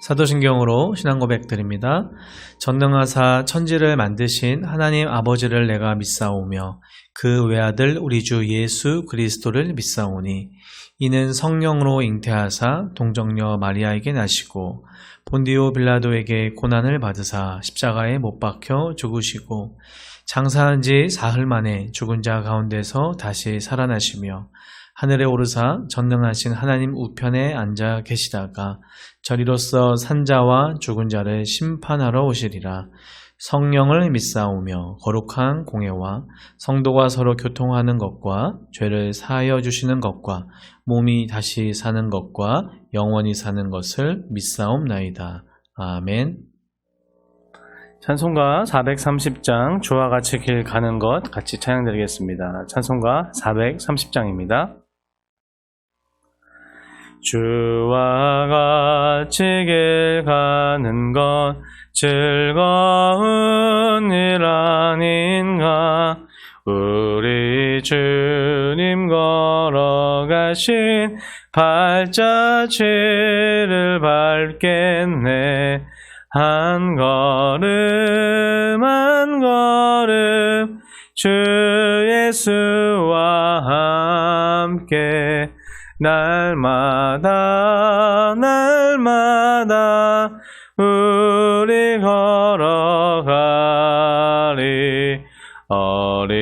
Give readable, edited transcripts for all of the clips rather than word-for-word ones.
사도신경으로 신앙 고백드립니다. 전능하사 천지를 만드신 하나님 아버지를 내가 믿사오며 그 외아들 우리 주 예수 그리스도를 믿사오니 이는 성령으로 잉태하사 동정녀 마리아에게 나시고 본디오 빌라도에게 고난을 받으사 십자가에 못 박혀 죽으시고 장사한 지 사흘 만에 죽은 자 가운데서 다시 살아나시며 하늘에 오르사 전능하신 하나님 우편에 앉아 계시다가 저리로서 산자와 죽은 자를 심판하러 오시리라. 성령을 믿사오며 거룩한 공예와 성도가 서로 교통하는 것과 죄를 사하여 주시는 것과 몸이 다시 사는 것과 영원히 사는 것을 믿사옵나이다. 아멘. 찬송가 430장 주와 같이 길 가는 것 같이 찬양드리겠습니다. 찬송가 430장입니다. 주와 같이 길 가는 것 즐거운 일 아닌가. 우리 주님 걸어가신 발자취를 밟겠네. 한 걸음 한 걸음 주 예수와 함께 날마다 날마다 우리 걸어가리. 어린아이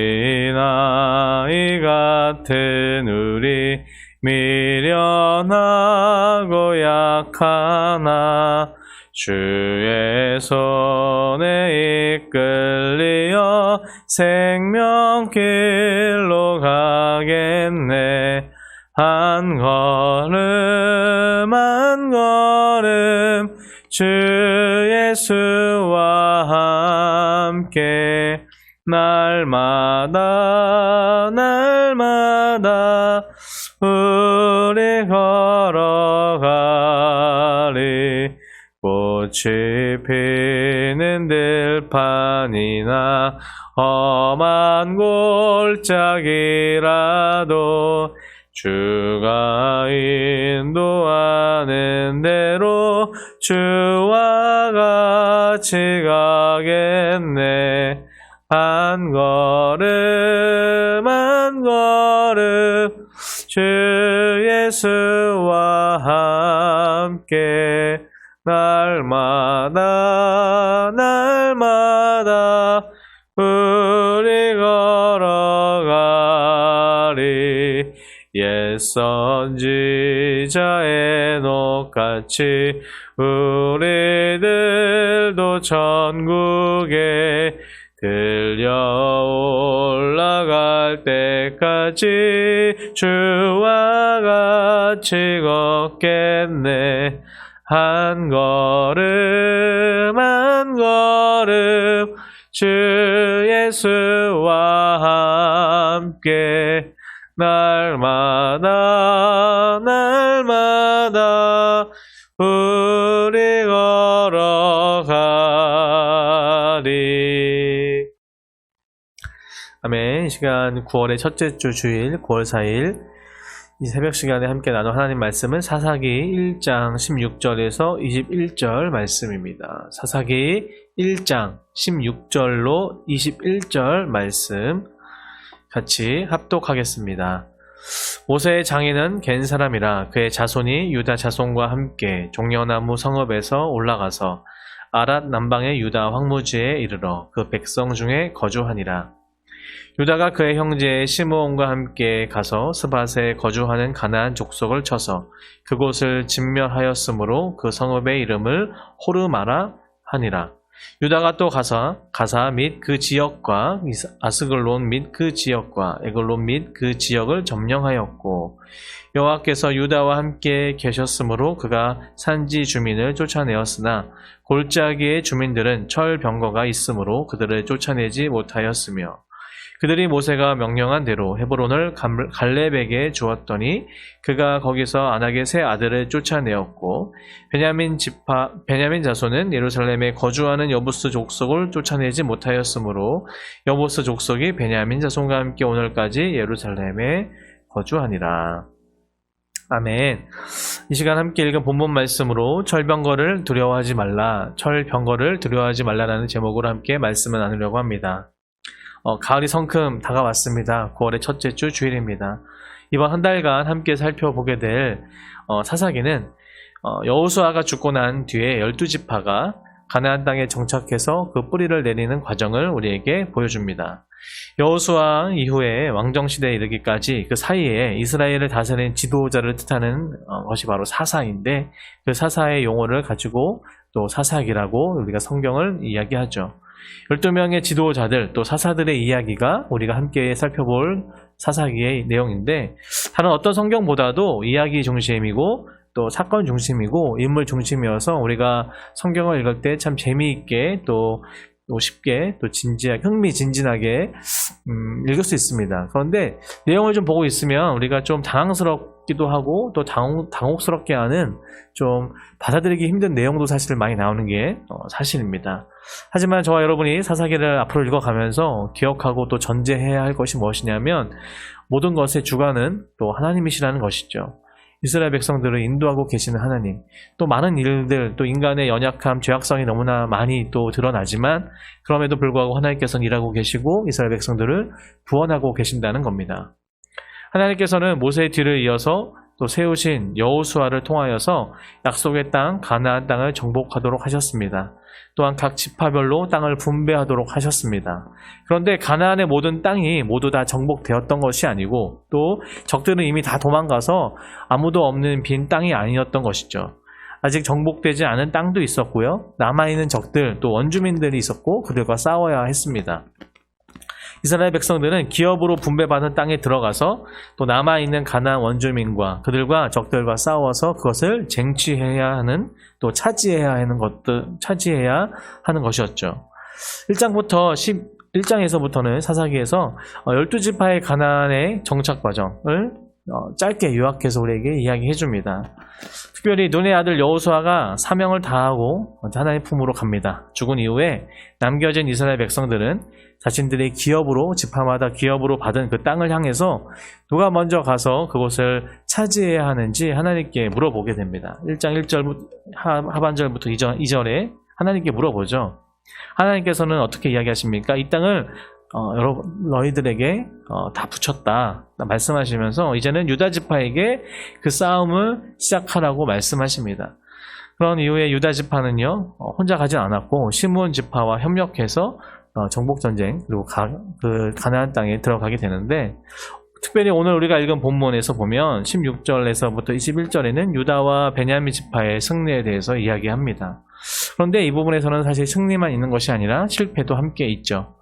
같은 우리 미련하고 약하나 주의 손에 이끌리어 생명길로 가겠네. 한 걸음 한 걸음 주 예수와 함께 날마다 날마다 우리 걸어가리. 꽃이 피는 들판이나 험한 골짜기라도 주가 인도하는 대로 주와 같이 가겠네. 한 걸음 한 걸음 주 예수와 함께 날마다 날마다 우리 걸어가리. 옛 선지자의 녹같이 우리들도 천국에 들려 올라갈 때까지 주와 같이 걷겠네. 한 걸음 한 걸음 주 예수와 함께 날마다 날마다 우리 걸어가리. 아멘. 이 시간 9월의 첫째 주 주일 9월 4일 이 새벽 시간에 함께 나눌 하나님 말씀은 사사기 1장 16절에서 21절 말씀입니다. 사사기 1장 16절로 21절 말씀 같이 합독하겠습니다. 모세의 장인은 겐 사람이라 그의 자손이 유다 자손과 함께 종려나무 성읍에서 올라가서 아랏 남방의 유다 황무지에 이르러 그 백성 중에 거주하니라. 유다가 그의 형제 시므온과 함께 가서 스밧에 거주하는 가나안 족속을 쳐서 그곳을 진멸하였으므로 그 성읍의 이름을 호르마라 하니라. 유다가 또 가사 및 그 지역과 아스글론 및 그 지역과 에글론 및 그 지역을 점령하였고 여호와께서 유다와 함께 계셨으므로 그가 산지 주민을 쫓아내었으나 골짜기의 주민들은 철병거가 있으므로 그들을 쫓아내지 못하였으며 그들이 모세가 명령한 대로 헤브론을 갈렙에게 주었더니 그가 거기서 아낙의 세 아들을 쫓아내었고 베냐민 자손은 예루살렘에 거주하는 여부스 족속을 쫓아내지 못하였으므로 여부스 족속이 베냐민 자손과 함께 오늘까지 예루살렘에 거주하니라. 아멘. 이 시간 함께 읽은 본문 말씀으로 철병거를 두려워하지 말라라는 제목으로 함께 말씀을 나누려고 합니다. 가을이 성큼 다가왔습니다. 9월의 첫째 주 주일입니다. 이번 한 달간 함께 살펴보게 될 사사기는 여호수아가 죽고 난 뒤에 12지파가 가나안 땅에 정착해서 그 뿌리를 내리는 과정을 우리에게 보여줍니다. 여호수아 이후에 왕정시대에 이르기까지 그 사이에 이스라엘을 다스리는 지도자를 뜻하는 것이 바로 사사인데, 그 사사의 용어를 가지고 또 사사기라고 우리가 성경을 이야기하죠. 12명의 지도자들, 또 사사들의 이야기가 우리가 함께 살펴볼 사사기의 내용인데, 다른 어떤 성경보다도 이야기 중심이고 또 사건 중심이고 인물 중심이어서 우리가 성경을 읽을 때 참 재미있게 또 쉽게 또 흥미진진하게 읽을 수 있습니다. 그런데 내용을 좀 보고 있으면 우리가 좀 당황스럽기도 하고 또 당혹스럽게 하는, 좀 받아들이기 힘든 내용도 사실 많이 나오는 게 사실입니다. 하지만 저와 여러분이 사사기를 앞으로 읽어가면서 기억하고 또 전제해야 할 것이 무엇이냐면, 모든 것의 주관은 또 하나님이시라는 것이죠. 이스라엘 백성들을 인도하고 계시는 하나님, 또 많은 일들, 또 인간의 연약함, 죄악성이 너무나 많이 또 드러나지만 그럼에도 불구하고 하나님께서는 일하고 계시고 이스라엘 백성들을 구원하고 계신다는 겁니다. 하나님께서는 모세의 뒤를 이어서 또 세우신 여호수아를 통하여서 약속의 땅 가나안 땅을 정복하도록 하셨습니다. 또한 각 지파별로 땅을 분배하도록 하셨습니다. 그런데 가나안의 모든 땅이 모두 다 정복되었던 것이 아니고, 또 적들은 이미 다 도망가서 아무도 없는 빈 땅이 아니었던 것이죠. 아직 정복되지 않은 땅도 있었고요, 남아있는 적들, 또 원주민들이 있었고 그들과 싸워야 했습니다. 이스라엘 백성들은 기업으로 분배받은 땅에 들어가서 또 남아있는 가나안 원주민과 그들과 적들과 싸워서 그것을 쟁취해야 하는, 또 차지해야 하는 것이었죠. 1장에서부터는 사사기에서 12지파의 가나안의 정착 과정을 짧게 요약해서 우리에게 이야기해 줍니다. 특별히 눈의 아들 여호수아가 사명을 다하고 하나님 품으로 갑니다. 죽은 이후에 남겨진 이스라엘 백성들은 자신들의 지파마다 기업으로 받은 그 땅을 향해서 누가 먼저 가서 그곳을 차지해야 하는지 하나님께 물어보게 됩니다. 1장 1절 하반절부터 2절에 하나님께 물어보죠. 하나님께서는 어떻게 이야기하십니까? 이 땅을 너희들에게 다 붙였다 말씀하시면서 이제는 유다 지파에게 그 싸움을 시작하라고 말씀하십니다. 그런 이후에 유다 지파는요, 혼자 가진 않았고 시므온 지파와 협력해서 정복전쟁, 그리고 그 가나안 땅에 들어가게 되는데, 특별히 오늘 우리가 읽은 본문에서 보면 16절에서부터 21절에는 유다와 베냐민 지파의 승리에 대해서 이야기합니다. 그런데 이 부분에서는 사실 승리만 있는 것이 아니라 실패도 함께 있죠.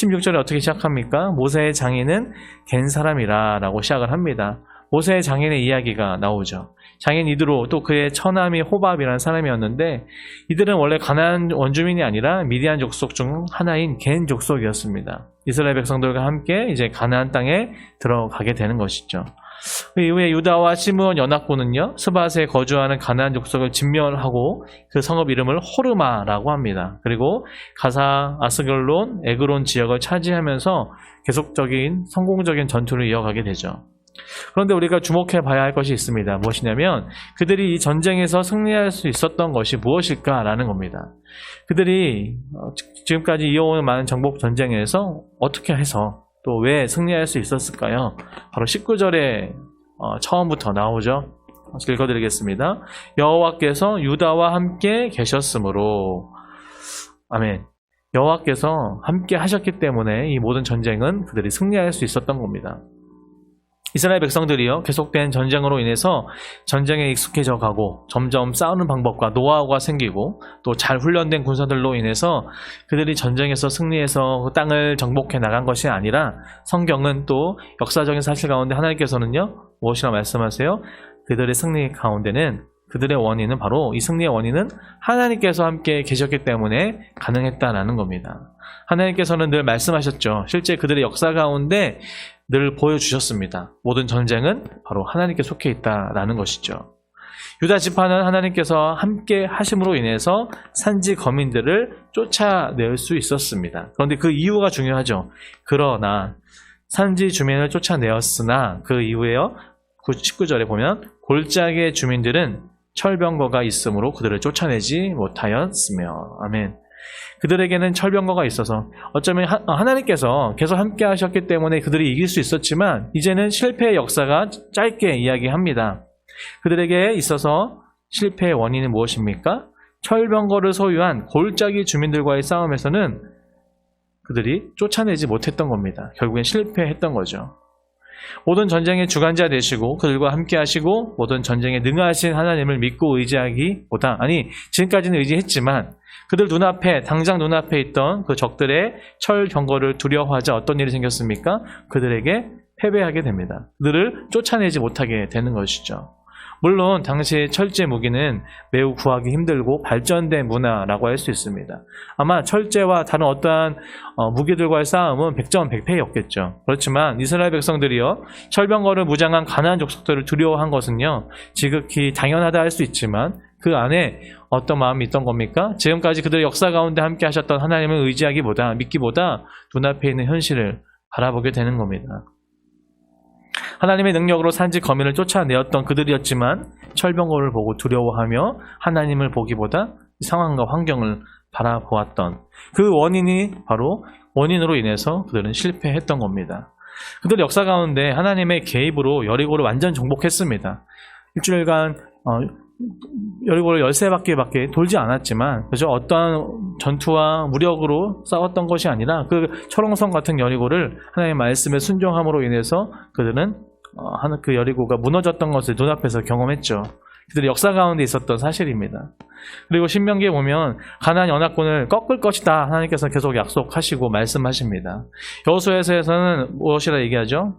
16절에 어떻게 시작합니까? 모세의 장인은 갠 사람이라 라고 시작을 합니다. 모세의 장인의 이야기가 나오죠. 장인 이드로, 또 그의 처남이 호밥이라는 사람이었는데, 이들은 원래 가나안 원주민이 아니라 미디안 족속 중 하나인 갠 족속이었습니다. 이스라엘 백성들과 함께 이제 가나안 땅에 들어가게 되는 것이죠. 그 이후에 유다와 시므온 연합군은요, 스밧에 거주하는 가나안 족속을 진멸하고 그 성읍 이름을 호르마라고 합니다. 그리고 가사, 아스글론, 에그론 지역을 차지하면서 계속적인 성공적인 전투를 이어가게 되죠. 그런데 우리가 주목해 봐야 할 것이 있습니다. 무엇이냐면 그들이 이 전쟁에서 승리할 수 있었던 것이 무엇일까라는 겁니다. 그들이 지금까지 이어오는 많은 정복 전쟁에서 어떻게 해서 또 왜 승리할 수 있었을까요? 바로 19절에 처음부터 나오죠. 읽어드리겠습니다. 여호와께서 유다와 함께 계셨으므로. 아멘. 여호와께서 함께 하셨기 때문에 이 모든 전쟁은 그들이 승리할 수 있었던 겁니다. 이스라엘 백성들이요, 계속된 전쟁으로 인해서 전쟁에 익숙해져 가고 점점 싸우는 방법과 노하우가 생기고 또 잘 훈련된 군사들로 인해서 그들이 전쟁에서 승리해서 그 땅을 정복해 나간 것이 아니라, 성경은 또 역사적인 사실 가운데 하나님께서는요, 무엇이라 말씀하세요? 그들의 승리 가운데는, 그들의 원인은 바로, 이 승리의 원인은 하나님께서 함께 계셨기 때문에 가능했다라는 겁니다. 하나님께서는 늘 말씀하셨죠. 실제 그들의 역사 가운데 늘 보여주셨습니다. 모든 전쟁은 바로 하나님께 속해 있다라는 것이죠. 유다 지파는 하나님께서 함께 하심으로 인해서 산지 거민들을 쫓아낼 수 있었습니다. 그런데 그 이유가 중요하죠. 그러나 산지 주민을 쫓아내었으나 그 이후에요, 19절에 보면 골짜기의 주민들은 철병거가 있으므로 그들을 쫓아내지 못하였으며. 아멘. 그들에게는 철병거가 있어서 어쩌면 하나님께서 계속 함께 하셨기 때문에 그들이 이길 수 있었지만 이제는 실패의 역사가 짧게 이야기합니다. 그들에게 있어서 실패의 원인은 무엇입니까? 철병거를 소유한 골짜기 주민들과의 싸움에서는 그들이 쫓아내지 못했던 겁니다. 결국엔 실패했던 거죠. 모든 전쟁의 주관자 되시고 그들과 함께 하시고 모든 전쟁에 능하신 하나님을 믿고 의지하기보다, 아니 지금까지는 의지했지만 그들 눈앞에, 당장 눈앞에 있던 그 적들의 철병거를 두려워하자 어떤 일이 생겼습니까? 그들에게 패배하게 됩니다. 그들을 쫓아내지 못하게 되는 것이죠. 물론 당시 철제 무기는 매우 구하기 힘들고 발전된 문화라고 할 수 있습니다. 아마 철제와 다른 어떠한 무기들과의 싸움은 백전백패였겠죠. 그렇지만 이스라엘 백성들이요, 철병거를 무장한 가나안 족속들을 두려워한 것은요, 지극히 당연하다 할 수 있지만 그 안에 어떤 마음이 있던 겁니까? 지금까지 그들의 역사 가운데 함께 하셨던 하나님을 의지하기보다, 믿기보다 눈앞에 있는 현실을 바라보게 되는 겁니다. 하나님의 능력으로 산지 거민을 쫓아내었던 그들이었지만 철병거를 보고 두려워하며 하나님을 보기보다 상황과 환경을 바라보았던 그 원인으로 인해서 그들은 실패했던 겁니다. 그들 역사 가운데 하나님의 개입으로 여리고를 완전 정복했습니다. 일주일간 여리고를 13바퀴밖에 돌지 않았지만 그저 어떠한 전투와 무력으로 싸웠던 것이 아니라 그 철옹성 같은 여리고를 하나님의 말씀에 순종함으로 인해서 그들은 그 여리고가 무너졌던 것을 눈앞에서 경험했죠. 그들의 역사 가운데 있었던 사실입니다. 그리고 신명기에 보면 가나안 연합군을 꺾을 것이다 하나님께서 계속 약속하시고 말씀하십니다. 여호수아에서는 무엇이라 얘기하죠?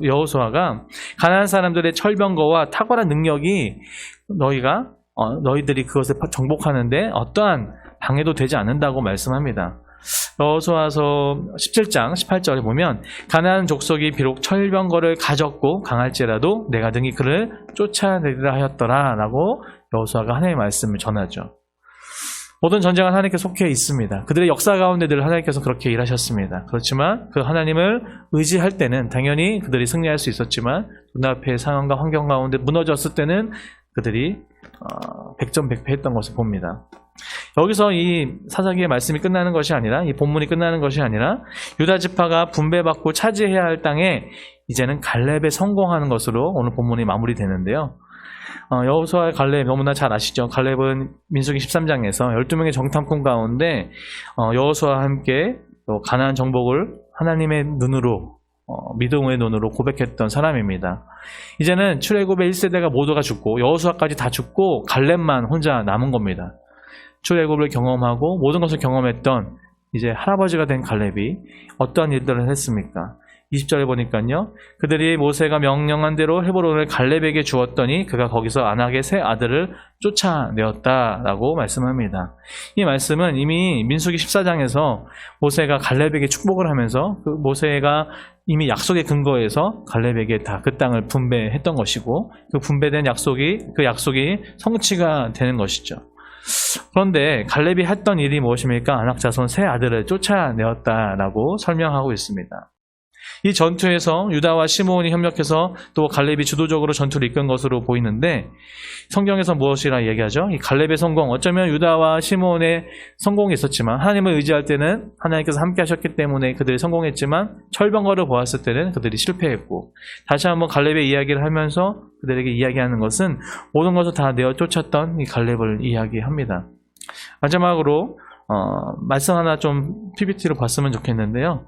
여호수아가 가나안 사람들의 철병거와 탁월한 능력이 너희들이 그것을 정복하는데 어떠한 방해도 되지 않는다고 말씀합니다. 여호수아서 17장 18절에 보면 가나안 족속이 비록 철병거를 가졌고 강할지라도 내가 능히 그를 쫓아내리라 하였더라 라고 여호수아가 하나님의 말씀을 전하죠. 모든 전쟁은 하나님께 속해 있습니다. 그들의 역사 가운데 늘 하나님께서 그렇게 일하셨습니다. 그렇지만 그 하나님을 의지할 때는 당연히 그들이 승리할 수 있었지만 눈앞의 상황과 환경 가운데 무너졌을 때는 그들이 백전백패했던 것을 봅니다. 여기서 이 사사기의 말씀이 끝나는 것이 아니라, 이 본문이 끝나는 것이 아니라 유다 지파가 분배받고 차지해야 할 땅에 이제는 갈렙에 성공하는 것으로 오늘 본문이 마무리되는데요. 여호수아의 갈렙 너무나 잘 아시죠? 갈렙은 민수기 13장에서 12명의 정탐꾼 가운데 여호수아와 함께 가나안 정복을 하나님의 눈으로, 믿음의 눈으로 고백했던 사람입니다. 이제는 출애굽의 1세대가 모두가 죽고 여호수아까지 다 죽고 갈렙만 혼자 남은 겁니다. 출애굽을 경험하고 모든 것을 경험했던 이제 할아버지가 된 갈렙이 어떠한 일들을 했습니까? 20절에 보니까요, 그들이 모세가 명령한 대로 헤브론을 갈렙에게 주었더니 그가 거기서 아낙의 세 아들을 쫓아내었다라고 말씀합니다. 이 말씀은 이미 민수기 14장에서 모세가 갈렙에게 축복을 하면서 그 모세가 이미 약속의 근거에서 갈렙에게 다 그 땅을 분배했던 것이고 그 분배된 약속이 성취가 되는 것이죠. 그런데 갈렙이 했던 일이 무엇입니까? 아낙 자손 세 아들을 쫓아내었다라고 설명하고 있습니다. 이 전투에서 유다와 시므온이 협력해서 또 갈렙이 주도적으로 전투를 이끈 것으로 보이는데 성경에서 무엇이라 얘기하죠? 이 갈렙의 성공, 어쩌면 유다와 시므온의 성공이 있었지만 하나님을 의지할 때는 하나님께서 함께 하셨기 때문에 그들이 성공했지만 철병거를 보았을 때는 그들이 실패했고, 다시 한번 갈렙의 이야기를 하면서 그들에게 이야기하는 것은 모든 것을 다 내어 쫓았던 이 갈렙을 이야기합니다. 마지막으로 말씀 하나 좀 PPT로 봤으면 좋겠는데요.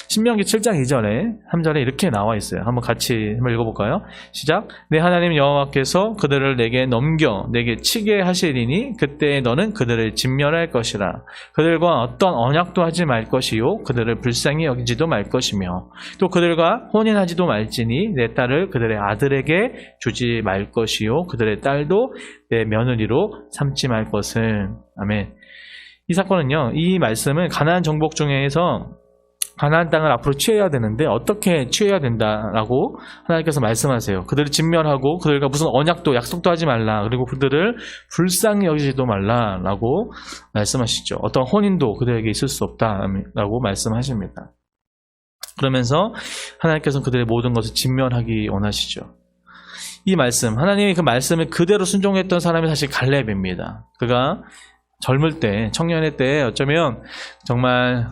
신명기 7장 2절에 3절에 이렇게 나와 있어요. 한번 같이 한번 읽어볼까요? 시작. 내 하나님 여호와께서 그들을 내게 넘겨 내게 치게 하시리니 그때 너는 그들을 진멸할 것이라. 그들과 어떤 언약도 하지 말 것이요 그들을 불쌍히 여기지도 말 것이며 또 그들과 혼인하지도 말지니 내 딸을 그들의 아들에게 주지 말 것이요 그들의 딸도 내 며느리로 삼지 말 것을. 아멘. 이 사건은요, 이 말씀은 가나안 정복 중에서 가나안 땅을 앞으로 취해야 되는데 어떻게 취해야 된다라고 하나님께서 말씀하세요. 그들을 진멸하고 그들과 무슨 언약도 약속도 하지 말라. 그리고 그들을 불쌍히 여기지도 말라라고 말씀하시죠. 어떤 혼인도 그들에게 있을 수 없다라고 말씀하십니다. 그러면서 하나님께서 그들의 모든 것을 진멸하기 원하시죠. 이 말씀, 하나님의 그 말씀을 그대로 순종했던 사람이 사실 갈렙입니다. 그가 젊을 때, 청년의 때 어쩌면 정말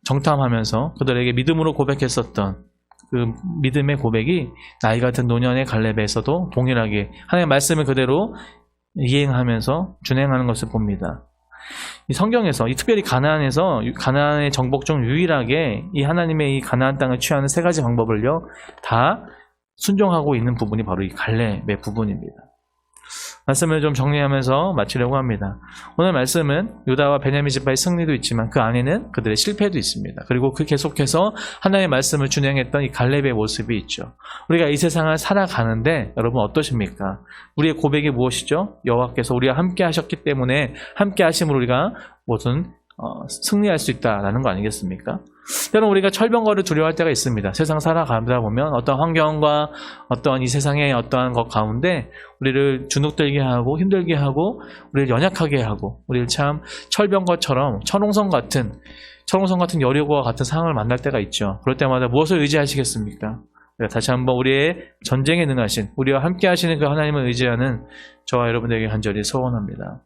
정탐하면서 그들에게 믿음으로 고백했었던 그 믿음의 고백이 나이 같은 노년의 갈렙에서도 동일하게 하나님의 말씀을 그대로 이행하면서 준행하는 것을 봅니다. 이 성경에서, 특별히 가나안에서, 가나안의 정복 중 유일하게 이 하나님의 이 가나안 땅을 취하는 세 가지 방법을요, 다 순종하고 있는 부분이 바로 이 갈렙의 부분입니다. 말씀을 좀 정리하면서 마치려고 합니다. 오늘 말씀은 유다와 베냐민 지파의 승리도 있지만 그 안에는 그들의 실패도 있습니다. 그리고 그 계속해서 하나님의 말씀을 준행했던 이 갈렙의 모습이 있죠. 우리가 이 세상을 살아가는데 여러분 어떠십니까? 우리의 고백이 무엇이죠? 여호와께서 우리와 함께 하셨기 때문에 함께 하심으로 우리가 무슨 승리할 수 있다라는 거 아니겠습니까? 때로는 우리가 철병거를 두려워할 때가 있습니다. 세상 살아가다 보면 어떤 환경과 어떤 이 세상의 어떠한 것 가운데 우리를 주눅들게 하고 힘들게 하고 우리를 연약하게 하고 우리를 참 철병거처럼 철옹성 같은 여리고와 같은 상황을 만날 때가 있죠. 그럴 때마다 무엇을 의지하시겠습니까? 다시 한번 우리의 전쟁에 능하신, 우리와 함께 하시는 그 하나님을 의지하는 저와 여러분들에게 간절히 소원합니다.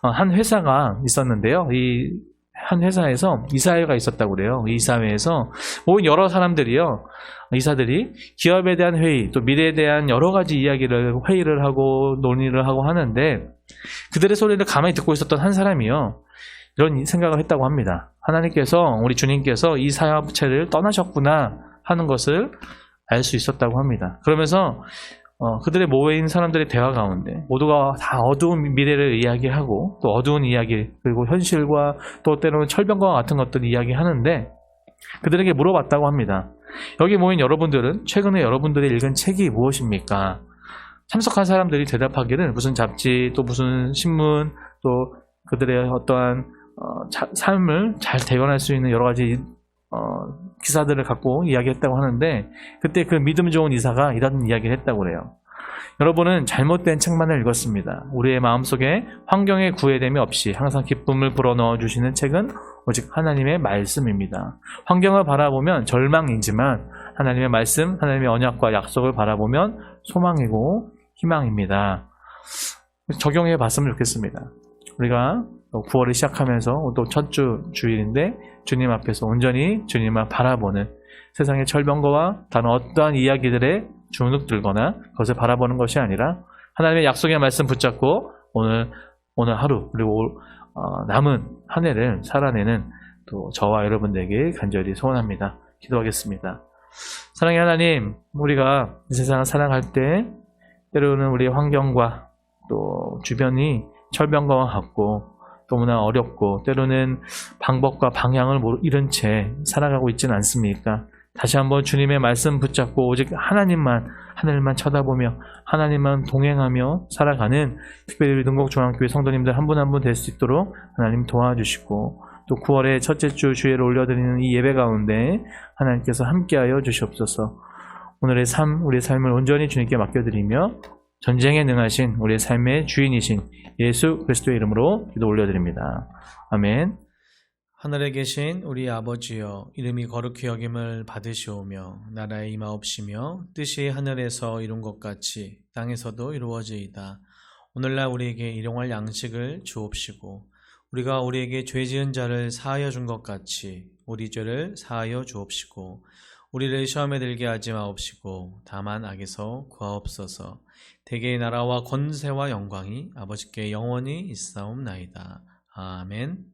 한 회사가 있었는데요. 이 한 회사에서 이사회가 있었다고 그래요. 이 이사회에서 모인 여러 사람들이요, 이사들이 기업에 대한 회의, 또 미래에 대한 여러 가지 회의를 하고 논의를 하고 하는데 그들의 소리를 가만히 듣고 있었던 한 사람이요, 이런 생각을 했다고 합니다. 하나님께서, 우리 주님께서 이 사업체를 떠나셨구나 하는 것을 알 수 있었다고 합니다. 그러면서 그들의 모인 사람들의 대화 가운데 모두가 다 어두운 미래를 이야기하고 또 어두운 이야기, 그리고 현실과 또 때로는 철병과 같은 것들을 이야기하는데 그들에게 물어봤다고 합니다. 여기 모인 여러분들은 최근에 여러분들이 읽은 책이 무엇입니까? 참석한 사람들이 대답하기를 무슨 잡지, 또 무슨 신문, 또 그들의 어떠한 삶을 잘 대변할 수 있는 여러 가지 기사들을 갖고 이야기했다고 하는데, 그때 그 믿음 좋은 이사가 이런 이야기를 했다고 그래요. 여러분은 잘못된 책만을 읽었습니다. 우리의 마음속에 환경의 구애됨이 없이 항상 기쁨을 불어넣어 주시는 책은 오직 하나님의 말씀입니다. 환경을 바라보면 절망이지만 하나님의 말씀, 하나님의 언약과 약속을 바라보면 소망이고 희망입니다. 적용해 봤으면 좋겠습니다. 우리가 9월을 시작하면서 또 첫 주일인데 주님 앞에서 온전히 주님을 바라보는, 세상의 철병거와 다른 어떠한 이야기들에 주눅들거나 그것을 바라보는 것이 아니라 하나님의 약속의 말씀 붙잡고 오늘 하루, 그리고 남은 한 해를 살아내는 또 저와 여러분들에게 간절히 소원합니다. 기도하겠습니다. 사랑의 하나님, 우리가 이 세상을 살아갈 때 때로는 우리의 환경과 또 주변이 철병거와 같고 너무나 어렵고 때로는 방법과 방향을 잃은 채 살아가고 있지는 않습니까? 다시 한번 주님의 말씀 붙잡고 오직 하나님만 쳐다보며 하나님만 동행하며 살아가는 특별히 우리 능곡중앙교회 성도님들 한 분 한 분 될 수 있도록 하나님 도와주시고, 또 9월의 첫째 주 주일을 올려드리는 이 예배 가운데 하나님께서 함께하여 주시옵소서. 오늘의 우리의 삶을 온전히 주님께 맡겨드리며 전쟁에 능하신 우리의 삶의 주인이신 예수 그리스도의 이름으로 기도 올려드립니다. 아멘. 하늘에 계신 우리 아버지여, 이름이 거룩히 여김을 받으시오며 나라에 임하옵시며 뜻이 하늘에서 이룬 것 같이 땅에서도 이루어지이다. 오늘날 우리에게 일용할 양식을 주옵시고 우리가 우리에게 죄 지은 자를 사하여 준 것 같이 우리 죄를 사하여 주옵시고 우리를 시험에 들게 하지 마옵시고 다만 악에서 구하옵소서. 대개의 나라와 권세와 영광이 아버지께 영원히 있사옵나이다. 아멘.